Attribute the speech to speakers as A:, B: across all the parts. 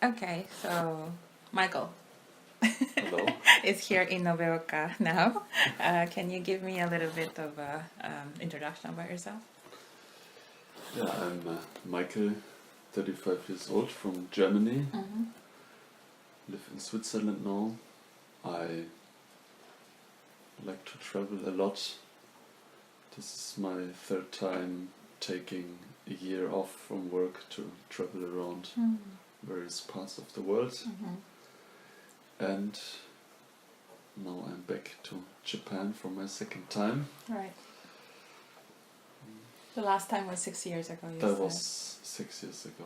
A: Okay, so Michael
B: Hello.
A: is here in Nobeoka now. Can you give me a little bit of an introduction about yourself?
B: Yeah, I'm Michael, 35 years old, from Germany.
A: Mm-hmm.
B: Live in Switzerland now. I like to travel a lot. This is my third time taking a year off from work to travel around various parts of the world. And now I'm back to Japan for my second time.
A: Right. The last time was 6 years ago, you
B: That
A: said.
B: was 6 years ago.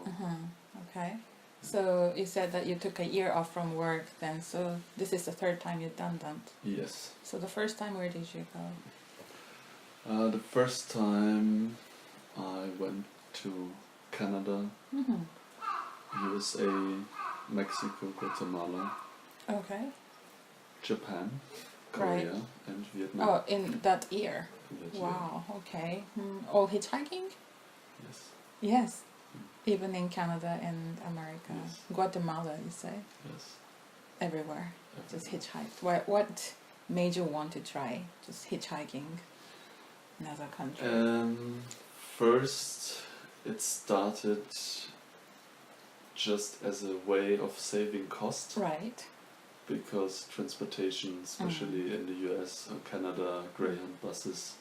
A: Okay. So you said that you took a year off from work then, so this is the third time you've done that.
B: Yes.
A: So the first time, where did you go?
B: The first time I went to Canada, USA, Mexico, Guatemala,
A: Okay.
B: Japan,
A: Right.
B: Korea, and Vietnam.
A: Oh, in that year?
B: In that year.
A: Wow, okay. All hitchhiking?
B: Yes.
A: Yes. Even in Canada and America.
B: Yes.
A: Guatemala, you say?
B: Yes.
A: Everywhere. Just hitchhiked. What made you want to try just hitchhiking in another country?
B: First, it started just as a way of saving cost.
A: Right.
B: Because transportation, especially in the US or Canada, Greyhound buses,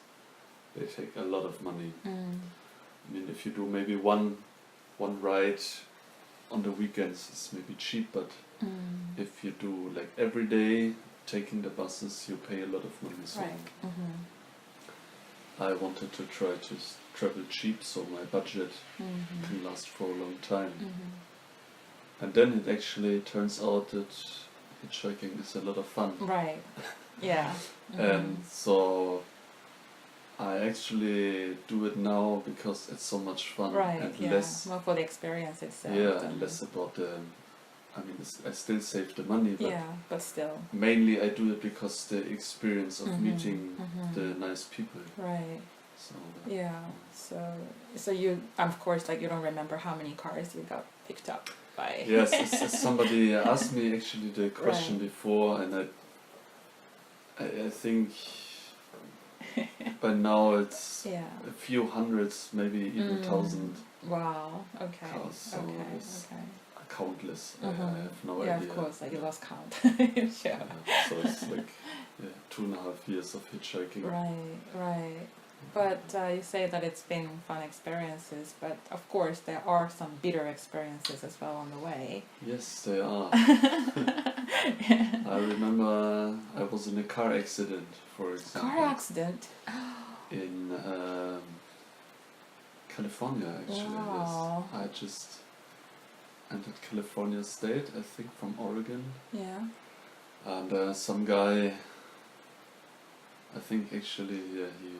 B: they take a lot of money. I mean, if you do maybe one ride on the weekends, it's maybe cheap, but if you do like every day taking the buses, you pay a lot of money. So
A: Right.
B: I wanted to try to travel cheap, so my budget can last for a long time. And then it actually turns out that hitchhiking is a lot of fun.
A: Right. Yeah.
B: And so I actually do it now because it's so much fun.
A: Right.
B: And
A: Yeah.
B: less,
A: More for the experience itself.
B: yeah, and less about the. I mean, I still save the money, but
A: Yeah, but still.
B: mainly I do it because the experience of meeting the nice people.
A: Right.
B: So
A: Yeah. So you, of course, like you don't remember how many cars you got picked up by.
B: yes, somebody asked me actually the question
A: Right.
B: before, and I think by now it's
A: Yeah.
B: a few hundreds, maybe even thousand
A: Wow. Okay.
B: cars. So it's
A: Okay.
B: countless. I have no
A: Yeah,
B: idea.
A: of course. Like you lost count. Sure.
B: So it's like 2.5 years of hitchhiking.
A: Right. But you say that it's been fun experiences, but of course there are some bitter experiences as well on the way.
B: Yes, they are. I remember I was in a car accident, for example.
A: Car accident?
B: In California, actually.
A: Wow.
B: Yes. I just entered California State, I think from Oregon.
A: Yeah.
B: And some guy, I think actually he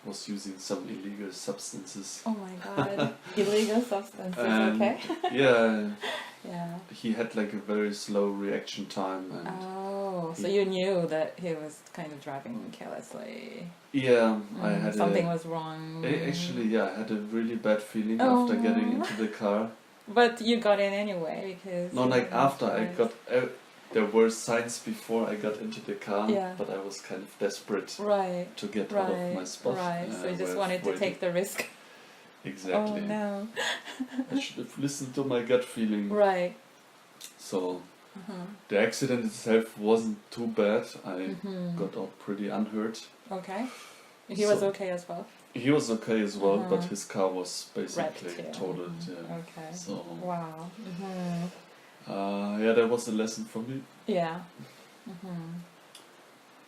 B: was using some illegal substances.
A: Oh my god. Illegal substances,
B: And
A: okay.
B: yeah,
A: Yeah.
B: he had like a very slow reaction time, and
A: Oh, so you knew that he was kind of driving carelessly.
B: yeah, I had
A: something was wrong.
B: Actually, yeah, I had a really bad feeling
A: Oh.
B: after getting into the car.
A: But you got in anyway because.
B: No, like after I
A: right.
B: got, there were signs before I got into the car,
A: Yeah.
B: but I was kind of desperate
A: Right.
B: to get out of my spot.
A: Right. So you just
B: where
A: wanted
B: I've
A: to
B: waited.
A: take the risk.
B: Exactly.
A: Oh no.
B: I should have listened to my gut feeling.
A: Right.
B: So the accident itself wasn't too bad. I
A: Mm-hmm.
B: got out pretty unhurt.
A: Okay. He was
B: So-
A: okay as well.
B: He was okay as well, but his car was basically
A: Wrecked, yeah.
B: totaled. Yeah.
A: Okay.
B: So
A: Wow.
B: yeah, that was a lesson for me.
A: Yeah.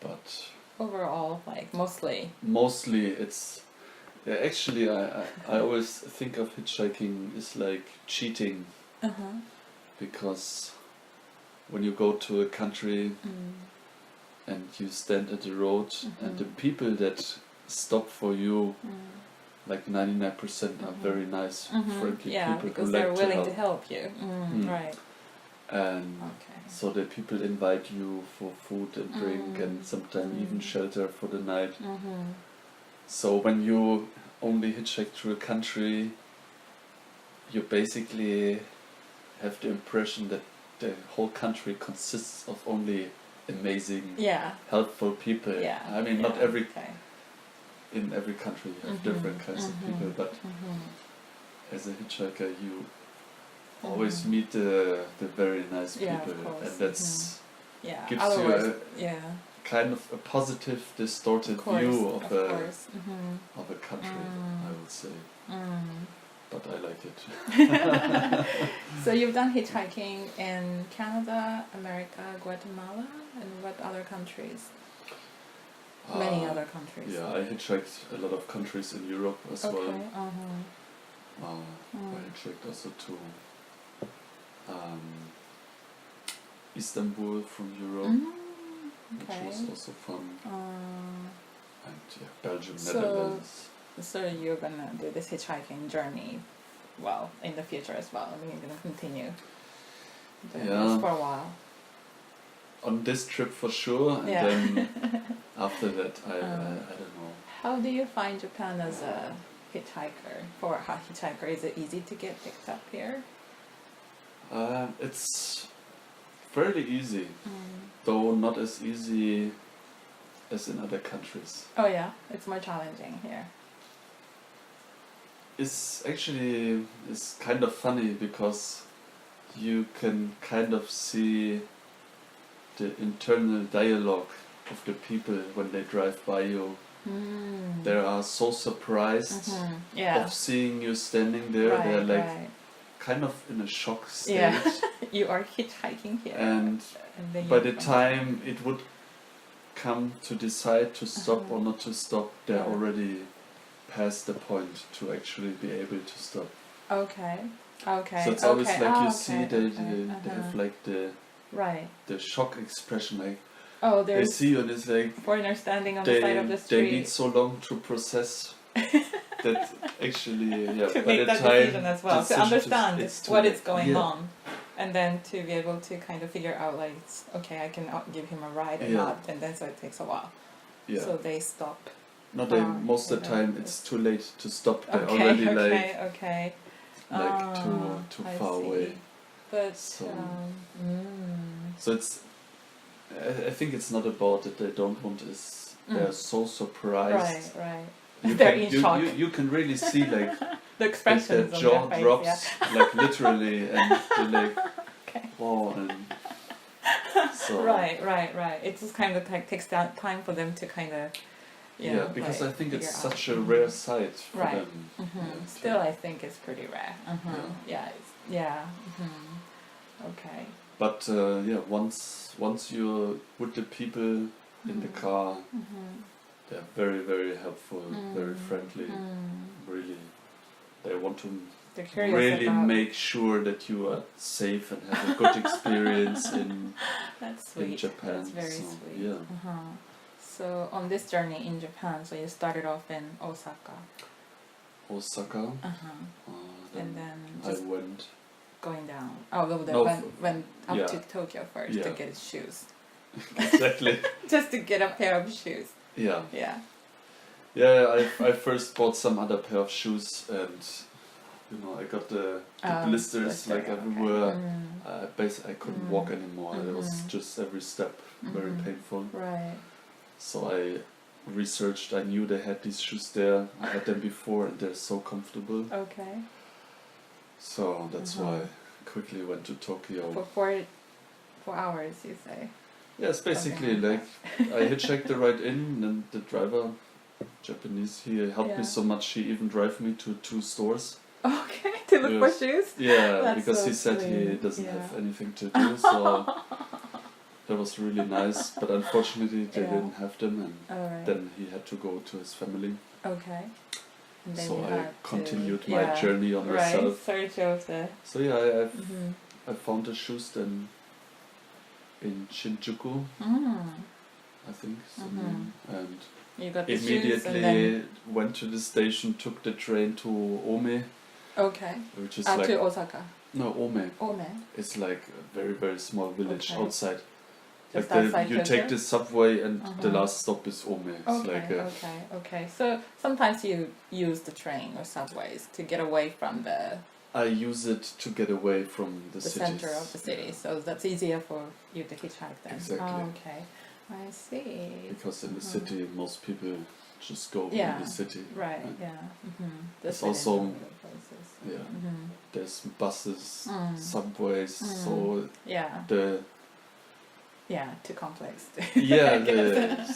B: But
A: Overall, like
B: mostly it's actually I always think of hitchhiking as like cheating, because when you go to a country and you stand at the road and the people that stop for you, like 99% are very nice, friendly
A: yeah,
B: people
A: because
B: who
A: they're
B: like
A: willing
B: to
A: to
B: help.
A: help you. Right.
B: And
A: Okay.
B: so the people invite you for food and drink and sometimes even shelter for the night. So when you only hitchhike through a country, you basically have the impression that the whole country consists of only amazing, helpful people.
A: Yeah.
B: I mean, not
A: Okay.
B: in every country you have different kinds of people, but as a hitchhiker you always meet the very nice people,
A: of course.
B: and that's gives
A: Otherwise,
B: you a kind of a positive, distorted view of a country, I would say. But I like it.
A: So you've done hitchhiking in Canada, America, Guatemala, and what other countries? Many other countries.
B: Yeah, I hitchhiked a lot of countries in Europe as well. I hitchhiked also to Istanbul from Europe, which was also fun. And Belgium, Netherlands.
A: So you're gonna do this hitchhiking journey, well, in the future as well. I mean, you're gonna continue doing this for a while.
B: On this trip for sure, and then after that, I don't know.
A: How do you find Japan as a hitchhiker? For a hitchhiker, is it easy to get picked up here?
B: It's fairly easy, though not as easy as in other countries.
A: Oh yeah, it's more challenging here.
B: It's kind of funny because you can kind of see the internal dialogue of the people when they drive by you. They are so surprised of seeing you standing there. They're like kind of in a shock state.
A: Yeah, you are hitchhiking here.
B: And by the time it would come to decide to stop or not to stop, they're already past the point to actually be able to stop.
A: Okay.
B: So it's always like you see they have like the shock expression, like they see you and it's like
A: foreigner standing on the side of the street.
B: They need so long to process that actually
A: to
B: by
A: make
B: the
A: that
B: time
A: decision as well, to understand what is going on, and then to be able to kind of figure out like, okay, I can give him a ride or not, and then so it takes a while. So they stop.
B: Most of the time it's too late to stop. They're already like too far away.
A: But
B: so it's. I think it's not about that they don't want. Is they're so surprised.
A: Right.
B: They're in shock. You can really see like
A: the expressions
B: their jaw
A: on their
B: drops
A: face,
B: like literally, and they're like, wow, and so
A: right. It just kind of like takes that time for them to kind of.
B: Because
A: like,
B: I think it's such a rare sight for them.
A: Still, I think it's pretty rare. Okay.
B: But once you're with the people in the car, they're very, very helpful, very friendly. Really, they want to really make sure that you are safe and have a good experience in Japan.
A: That's very sweet. Yeah. So on this journey in Japan, so you started off in Osaka. And then
B: I went
A: going down. Went up to Tokyo first to get shoes.
B: Exactly.
A: Just to get a pair of shoes.
B: Yeah. I first bought some other pair of shoes, and I got the blisters like everywhere. Basically, I couldn't walk anymore. It was just every step very painful.
A: Right.
B: So I researched. I knew they had these shoes there. I had them before, and they're so comfortable.
A: Okay.
B: So that's why I quickly went to Tokyo.
A: For 4 hours, you say?
B: Yes, basically, like I hitchhiked right in, and the driver, Japanese, he helped me so much. He even drove me to 2 stores.
A: Okay, to look for shoes?
B: Yeah, that's because he said he doesn't have anything to do, so that was really nice. But unfortunately, they didn't have them, and then he had to go to his family.
A: Okay. And then
B: so I continued my journey on myself.
A: Search of the.
B: So I found the shoes then in Shinjuku, I think. So and
A: you got the
B: immediately
A: shoes and then
B: went to the station, took the train to Ome.
A: Okay.
B: Which is
A: to Osaka.
B: No, Ome.
A: Ome.
B: It's like a very, very small village outside.
A: Just
B: like
A: outside
B: you take the subway and the last stop is Ome. It's
A: Okay. So sometimes you use the train or subways to get away from the
B: I use it to get away from the
A: center of the city, so that's easier for you to hitchhike then.
B: Exactly.
A: Oh, okay, I see.
B: Because in the city, most people just go
A: Yeah.
B: in the city.
A: Right.
B: And
A: Yeah.
B: It's also
A: places.
B: there's buses,
A: Mm.
B: subways, so
A: Yeah.
B: the
A: Too complex.
B: yeah the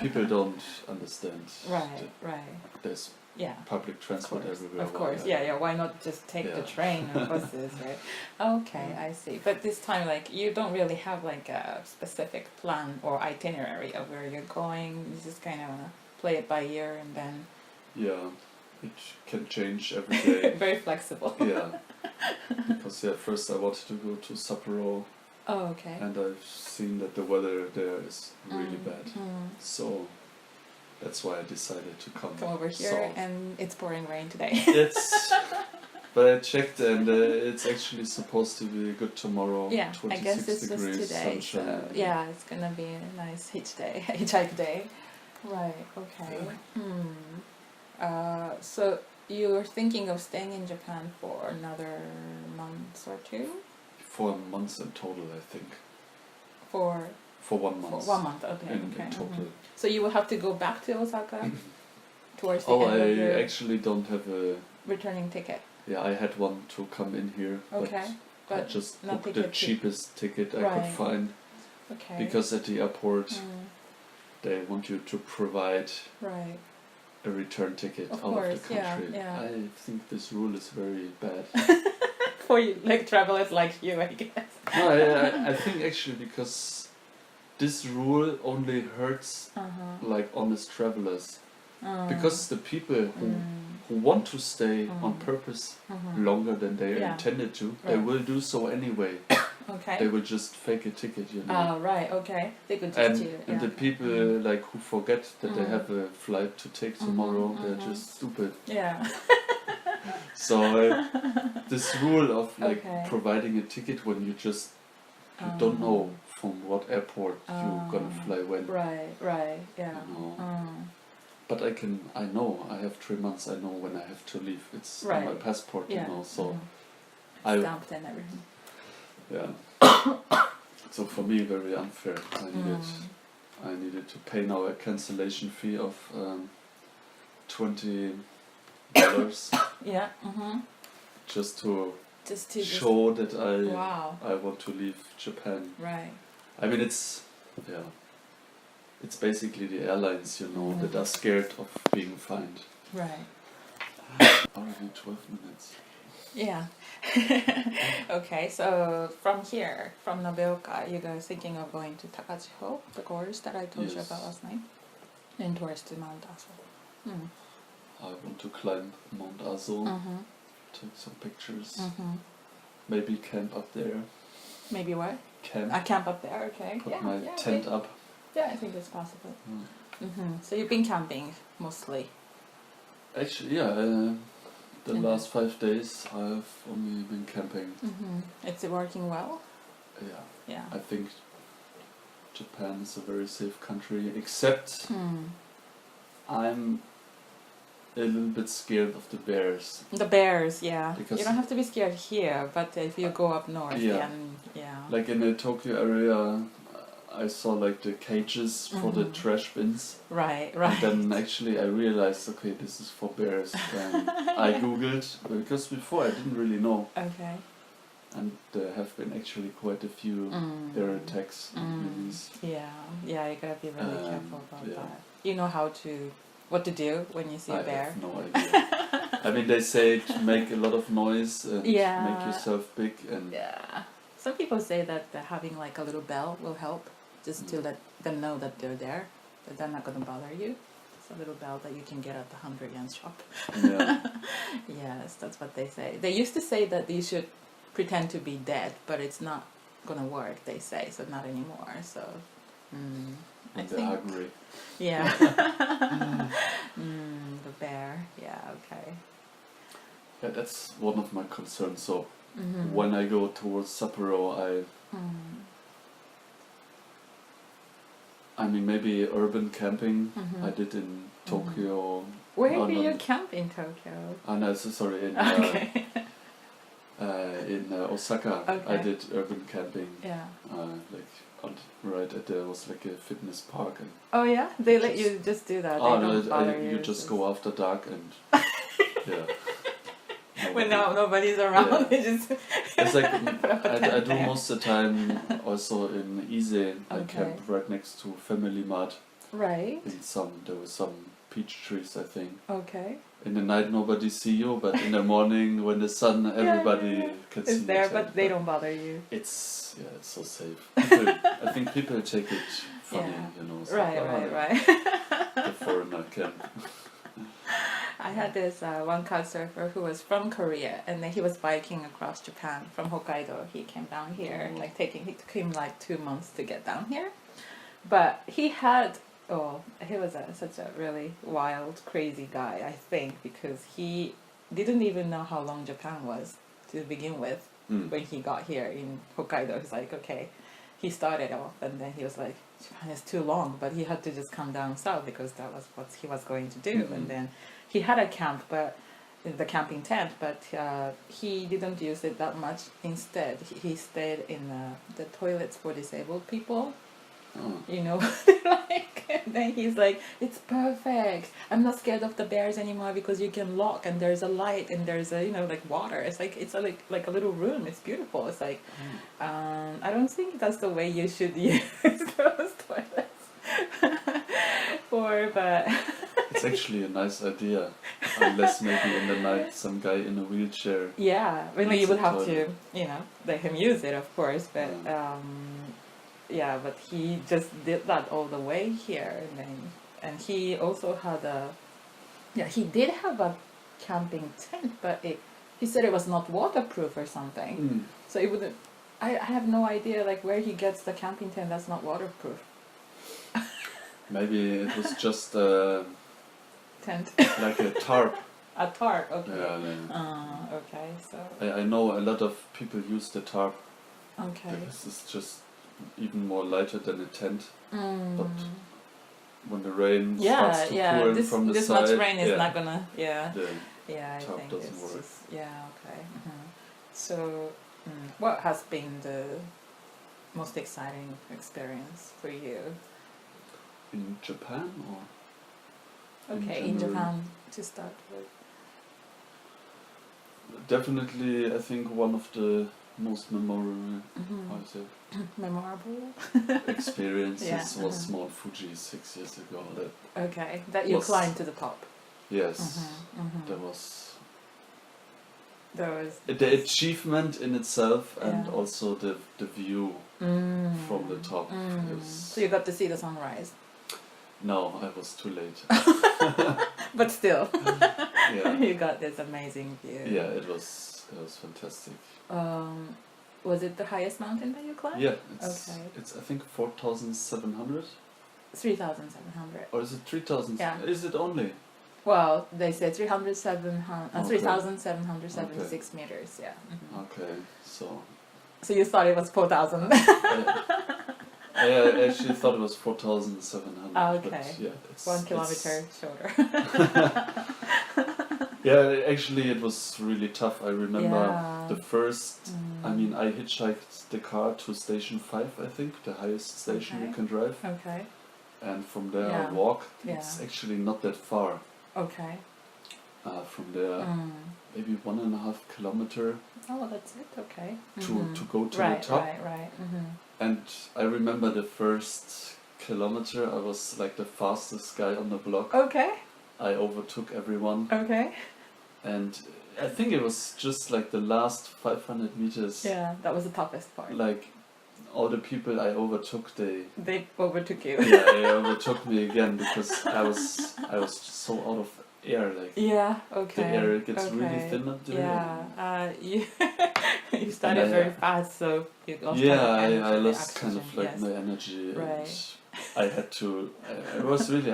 B: people don't understand.
A: Right. Right.
B: There's
A: Yeah.
B: public transport everywhere.
A: Of course, yeah. Why not just take the train or buses, right? Okay, I see. But this time, like, you don't really have like a specific plan or itinerary of where you're going. You just kind of wanna play it by ear, and then
B: Yeah, it can change every day.
A: very flexible.
B: Yeah, because first I wanted to go to Sapporo,
A: Oh, okay.
B: and I've seen that the weather there is really bad. So that's why I decided to come
A: over here,
B: south.
A: and it's pouring rain today.
B: But I checked, and it's actually supposed to be good tomorrow.
A: Yeah,
B: 26
A: I guess it's just
B: degrees,
A: today.
B: sunshine.
A: So yeah, it's gonna be a nice hitchhike day. Right. Okay. So you're thinking of staying in Japan for another month or two?
B: 4 months in total, I think.
A: For
B: 1 month.
A: For 1 month. Okay.
B: In total.
A: So you will have to go back to Osaka towards the
B: Oh,
A: end of your
B: I actually don't have a
A: returning ticket.
B: Yeah, I had one to come in here.
A: Okay,
B: but I just
A: no
B: booked the
A: ticket
B: cheapest ticket I could find.
A: Okay.
B: Because at the airport they want you to provide a return ticket
A: Of
B: out
A: course,
B: of the country.
A: yeah.
B: I think this rule is very bad.
A: For you, like travelers like you, I guess.
B: No, I think actually because this rule only hurts like honest travelers. Because the people who want to stay on purpose longer than they are intended to, they will do so anyway.
A: Okay.
B: They will just fake a ticket, you know.
A: Oh, right, okay. They could just
B: and the people like who forget that they have a flight to take tomorrow, they're just stupid.
A: Yeah.
B: So this rule of like providing a ticket when you just you don't know from what airport you're gonna fly when.
A: Right, yeah.
B: You know. But I know, I have 3 months, I know when I have to leave. It's on my passport, you know, so
A: stamped and everything.
B: Yeah. So for me, very unfair. I needed to pay now a cancellation fee of $20.
A: Yeah.
B: Just to
A: just
B: show that I want to leave Japan.
A: Right.
B: I mean, it's basically the airlines, you know, that are scared of being fined.
A: Right.
B: Already 12 minutes.
A: Yeah. Okay, so from here, from Nobeoka, you guys thinking of going to Takachiho, the gorge that I told you about last night, and towards the Mount Aso.
B: I want to climb Mount Aso, take some pictures, maybe camp up there.
A: Maybe what?
B: Camp.
A: A camp up there, okay.
B: Put my tent up.
A: Yeah, I think it's possible. So you've been camping mostly?
B: Actually, yeah. The last 5 days I've only been camping.
A: It's working well?
B: Yeah. I think Japan is a very safe country, except I'm a little bit scared of the bears.
A: The bears, yeah.
B: Because
A: you don't have to be scared here, but if you go up north, then
B: like in the Tokyo area, I saw like the cages for the trash bins.
A: Right.
B: And then actually I realized, okay, this is for bears. And I googled, because before I didn't really know.
A: Okay.
B: And there have been actually quite a few bear attacks.
A: Yeah, you gotta be really careful about that. You know what to do when you see a bear?
B: I have no idea. I mean, they say to make a lot of noise and make yourself big. And
A: some people say that having like a little bell will help, just to let them know that they're there, that they're not gonna bother you. It's a little bell that you can get at the 100 yen shop. Yes, that's what they say. They used to say that you should pretend to be dead, but it's not gonna work, they say, so not anymore. So I think
B: they're hungry.
A: Yeah. The bear. Yeah, okay.
B: Yeah, that's one of my concerns. So when I go towards Sapporo, I mean, maybe urban camping I did in Tokyo.
A: Where do you camp in Tokyo?
B: No, sorry, in In Osaka,
A: Okay.
B: I did urban camping.
A: Yeah.
B: Right at there was like a fitness park and.
A: Oh yeah, they let you just do that.
B: Oh
A: They
B: no!
A: don't bother
B: You just go after dark and. Yeah.
A: When nobody's around,
B: Yeah.
A: they just.
B: It's like
A: put up a
B: I
A: tent
B: do
A: there.
B: most of the time also in Ise. I
A: Okay.
B: camp right next to Family Mart.
A: Right.
B: There were some peach trees, I think.
A: Okay.
B: In the night nobody see you, but in the morning when the sun, everybody can see
A: It's there,
B: each other.
A: but they don't bother you.
B: It's so safe. People, I think people take it funny,
A: Yeah.
B: you know. It's
A: Right,
B: like,
A: right.
B: The foreigner camp.
A: I had this one couchsurfer who was from Korea, and then he was biking across Japan from Hokkaido. He came down here, it took him like 2 months to get down here. But he was such a really wild, crazy guy, I think, because he didn't even know how long Japan was to begin with. When he got here in Hokkaido, he's like, okay, he started off, and then he was like, Japan is too long, but he had to just come down south because that was what he was going to do. And then he had a camp, but the camping tent, but he didn't use it that much. Instead, he stayed in the toilets for disabled people. You know, like, and then he's like, it's perfect. I'm not scared of the bears anymore because you can lock and there's a light and there's a, like water. It's like, like a little room. It's beautiful. It's like, I don't think that's the way you should use those toilets. But
B: It's actually a nice idea, unless maybe in the night some guy in a wheelchair.
A: yeah, I mean, you
B: It's
A: would
B: a
A: have
B: toilet.
A: to, let him use it, of course, but yeah, but he just did that all the way here, and he also had he did have a camping tent, but he said it was not waterproof or something, so it wouldn't. I have no idea like where he gets the camping tent that's not waterproof.
B: Maybe it was just
A: Tent.
B: like a tarp.
A: A tarp, okay.
B: Yeah,
A: Okay, so
B: I know a lot of people use the tarp
A: okay.
B: because it's just even more lighter than a tent. But when the rain starts to pour in from the
A: this
B: side,
A: much rain is not gonna,
B: the
A: I
B: tarp
A: think
B: doesn't
A: it's
B: work.
A: just, okay. So, what has been the most exciting experience for you?
B: In Japan or
A: Okay, in
B: general?
A: Japan to start with.
B: Definitely, I think one of the most memorable
A: Memorable?
B: experiences was Mount Fuji 6 years ago.
A: That you
B: was-
A: climbed to the top.
B: Yes, there was
A: There was
B: the achievement in itself and
A: Yeah.
B: also the view from the top.
A: So you got to see the sunrise,
B: No, I was too late.
A: but still,
B: Yeah,
A: you got this amazing view.
B: yeah, it was fantastic.
A: Was it the highest mountain that you climbed?
B: Yeah,
A: Okay.
B: it's I think 4,700
A: 3,700.
B: or is it 3,000?
A: Yeah.
B: Is it only?
A: Well, they say 3,776 meters. Yeah.
B: Okay, so
A: So you thought it was 4,000.
B: I actually thought it was 4,700.
A: Okay.
B: But yeah, it's
A: 1 kilometer shorter.
B: Yeah, actually it was really tough. I remember
A: Yeah.
B: the first. I mean, I hitchhiked the car to station 5, I think, the highest station you
A: Okay.
B: can drive,
A: Okay.
B: and from there
A: Yeah.
B: I walked.
A: Yeah.
B: It's actually not that far.
A: Okay.
B: From there, maybe 1.5 kilometer
A: Oh, that's it. Okay.
B: to go to
A: Right.
B: the top.
A: Right.
B: And I remember the first kilometer, I was like the fastest guy on the block.
A: Okay.
B: I overtook everyone,
A: Okay.
B: and I think it was just like the last 500 meters.
A: Yeah, that was the toughest part.
B: Like all the people I overtook, they
A: overtook you.
B: they overtook me again because I was just so out of air. Like
A: Yeah. Okay.
B: the air gets really
A: Okay.
B: thin up there.
A: Yeah. You started very fast, so you lost.
B: Yeah,
A: kind of energy,
B: I
A: the
B: lost kind of
A: oxygen,
B: like
A: yes.
B: my energy.
A: Right.
B: And I had to.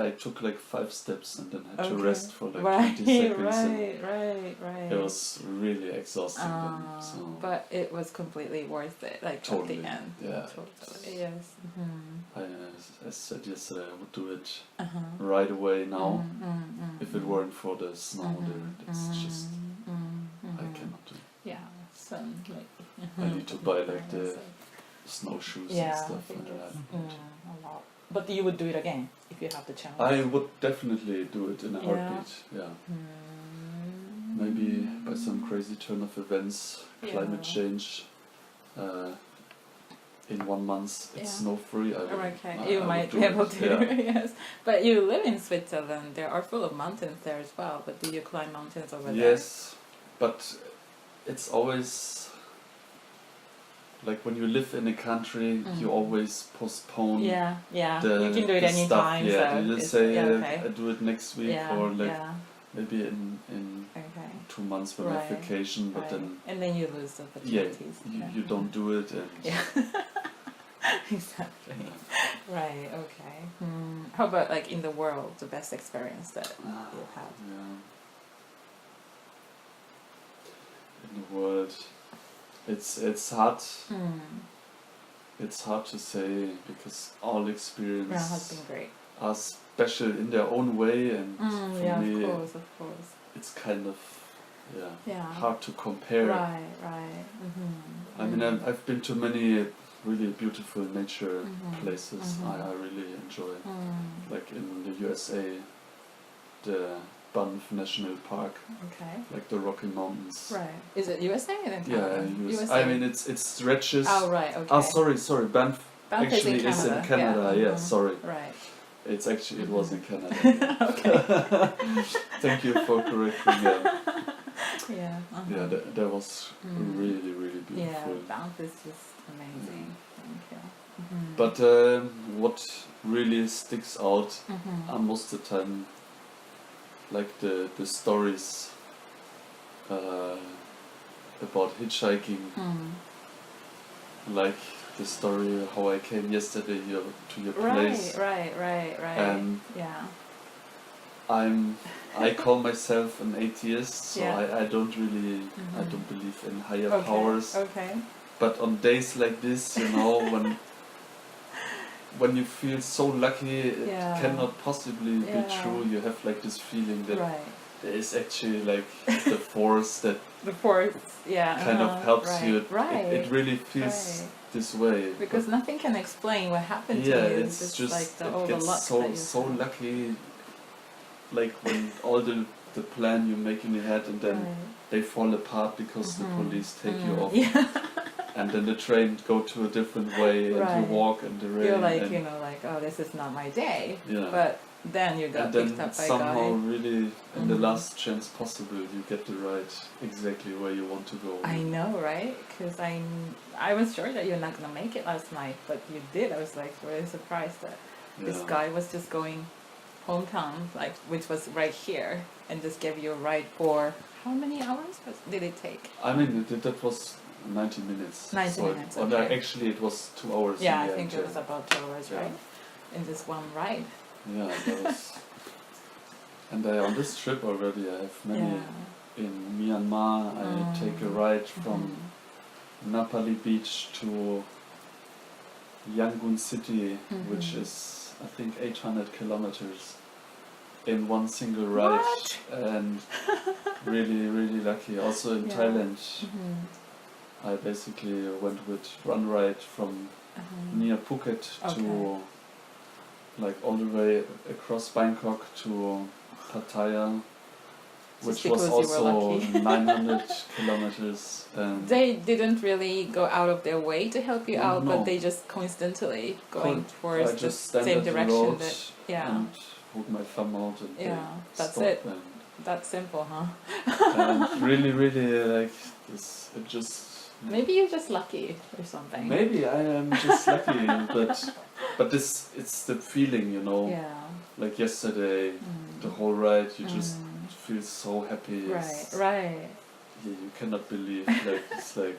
B: I took like 5 steps and then had to
A: Okay.
B: rest for like
A: Right.
B: 20 seconds. and
A: Right.
B: It was really exhausting. Then, so
A: But it was completely worth it, like
B: Totally,
A: at the end.
B: yeah.
A: Totally. Yes.
B: I said yesterday I would do it right away now. If it weren't for the snow, there, it's just I cannot do it.
A: Yeah. So and like.
B: I need to buy like the snowshoes and stuff.
A: A lot. But you would do it again if you have the chance.
B: I would definitely do it in a heartbeat. Yeah. Maybe by some crazy turn of events, climate change. In 1 month, it's snow free.
A: You might be able to. Yes, but you live in Switzerland. There are full of mountains there as well. But do you climb mountains over there?
B: Yes, but it's always like when you live in a country, you always postpone.
A: You can do it anytime.
B: Yeah,
A: so
B: you just say I do it next week or like maybe in 2 months when I have vacation, but then
A: you lose the opportunities.
B: You don't do it and
A: exactly. Right. Okay. How about like in the world, the best experience that you've had?
B: In the world, it's hard. It's hard to say because all experiences
A: has been great.
B: Are special in their own way, and for me,
A: of course.
B: it's kind of hard to compare.
A: Right.
B: I mean, I've been to many really beautiful nature places. I really enjoy, like in the USA, the Banff National Park, like the Rocky Mountains.
A: Right. Is it USA or then
B: Canada? Yeah, USA. I mean, it stretches.
A: Oh, right. Okay.
B: Oh, sorry. Banff actually is in Canada. Yeah, sorry.
A: Right.
B: It's actually, it was in Canada.
A: Okay.
B: Thank you for correcting me.
A: Yeah.
B: Yeah, that was really, really beautiful.
A: Yeah, Banff is just amazing. Thank you.
B: But what really sticks out most of the time, like the stories about hitchhiking, like the story how I came yesterday here to your place.
A: Right.
B: And I call myself an atheist, so I don't really I don't believe in higher powers.
A: Okay.
B: But on days like this, you know, when you feel so lucky, it cannot possibly be true. You have like this feeling that there is actually like the force that kind of helps you. It really feels this way.
A: Because nothing can explain what happened to you.
B: It's just like all the luck so lucky. Like when all the plan you make in your head and then they fall apart because the police take you off. And then the train go to a different way and you walk in the rain.
A: You're like, oh, this is not my day. Yeah. But then you got picked up by a guy.
B: Somehow really, in the last chance possible, you get the ride exactly where you want to go.
A: I know, right? Because I was sure that you're not going to make it last night, but you did. I was like really surprised that this guy was just going hometown, like which was right here, and just gave you a ride for how many hours did it take?
B: I mean, that was 90 minutes.
A: 90 minutes,
B: actually it was 2 hours.
A: Yeah, I think it was about 2 hours, right? In this one ride.
B: Yeah, that was... And on this trip already I have many... In Myanmar I take a ride from Napali Beach to Yangon City, which is I think 800 kilometers in one single ride.
A: What?
B: And really, really lucky. Also in Thailand, I basically went with one ride from near Phuket to like all the way across Bangkok to Pattaya, which was also 900 kilometers. And
A: they didn't really go out of their way to help you out, but they just constantly going towards the same direction.
B: And hold my thumb out and
A: that's it. That's simple, huh?
B: And really, really like this. It just.
A: Maybe you're just lucky or something.
B: Maybe I am just lucky, but this it's the feeling, you know.
A: Yeah.
B: Like yesterday, the whole ride, you just feel so happy.
A: Right.
B: Yeah, you cannot believe. Like it's like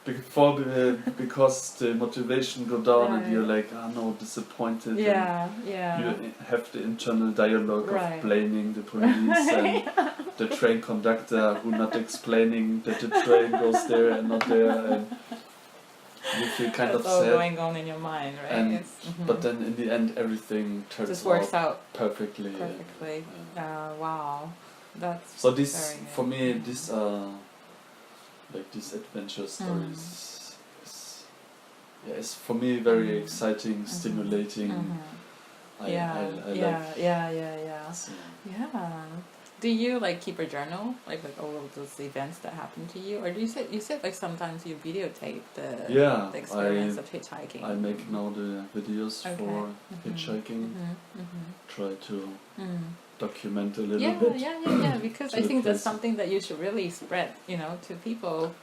B: because the motivation go down and you're like, no, disappointed.
A: Yeah.
B: You have the internal dialogue of blaming the police and the train conductor who not explaining that the train goes there and not there, and you feel kind of sad.
A: That's all going on in your mind, right?
B: And, but then in the end, everything turns
A: just works out
B: perfectly.
A: Yeah. Wow, that's
B: so this
A: very
B: for me. These are like these adventure stories is for me very exciting, stimulating. I like. So.
A: Yeah. Do you like keep a journal, like all of those events that happen to you, or do you said like sometimes you videotape the experience of hitchhiking?
B: I make now the videos for hitchhiking. Try to document a little bit.
A: Yeah. Because I think that's something that you should really spread, to people,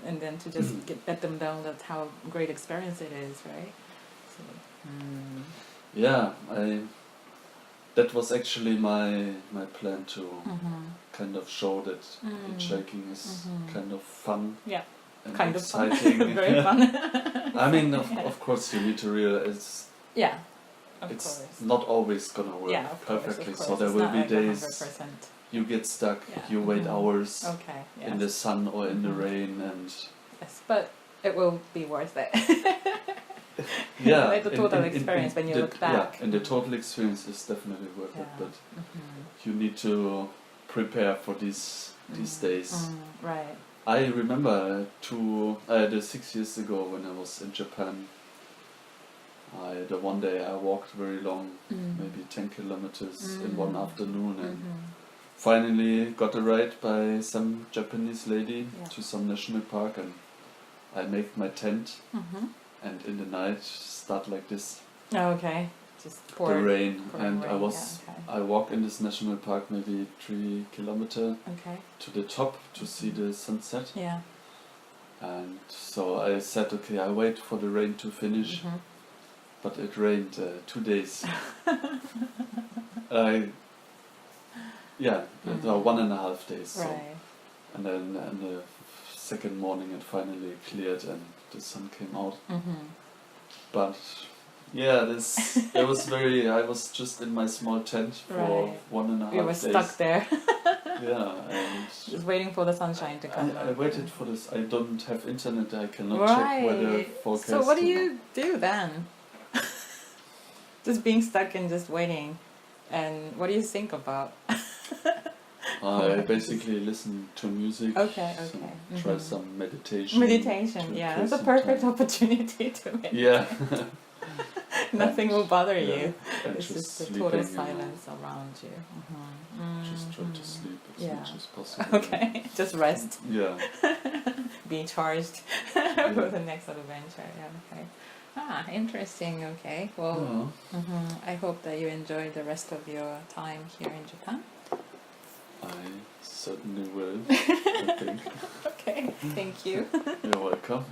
A: and then to just let them know that how great experience it is, right? So,
B: Yeah, that was actually my plan to kind of show that hitchhiking is kind of fun.
A: Yeah.
B: And
A: kind
B: exciting.
A: of fun. Very fun.
B: I mean, of course, you need to realize it's not always gonna work perfectly.
A: Course.
B: So there
A: it's
B: will
A: not
B: be
A: like
B: days
A: 100%.
B: you get stuck, you wait hours in the
A: Yes.
B: sun or in the rain, and
A: Yes, but it will be worth it.
B: yeah,
A: the total experience when you look back.
B: Yeah, and the total experience is definitely worth it. But you need to prepare for these days.
A: Right.
B: I remember the 6 years ago when I was in Japan. The one day I walked very long, maybe 10 kilometers in one afternoon, and finally got a ride by some Japanese lady to some national park, and I make my tent, and in the night start like this.
A: Oh, okay. Just pour
B: the rain,
A: and
B: rain. I walk in this national park maybe 3 kilometers to the top to see the sunset.
A: Yeah.
B: And so I said, okay, I wait for the rain to finish. But it rained 2 days. 1.5 days. So.
A: Right.
B: And then the second morning it finally cleared and the sun came out. But yeah, it was I was just in my small tent for 1.5 days.
A: You were stuck there.
B: Yeah, and
A: just waiting for the sunshine to come.
B: I waited for this. I don't have internet. I cannot check weather forecast.
A: So what do you do then? Just being stuck and just waiting. And what do you think about?
B: I basically listen to music.
A: Okay.
B: Try some meditation.
A: Meditation, yeah. It's a perfect opportunity to meditate.
B: Yeah.
A: Nothing will bother you.
B: And
A: It's just the
B: sleeping,
A: total silence around you.
B: Just try to sleep as much as possible.
A: Okay, just rest.
B: Yeah.
A: Be charged for the next adventure. Yeah, okay. Interesting. Okay. Well, I hope that you enjoy the rest of your time here in Japan.
B: I certainly will, I think.
A: Okay, thank you.
B: You're welcome.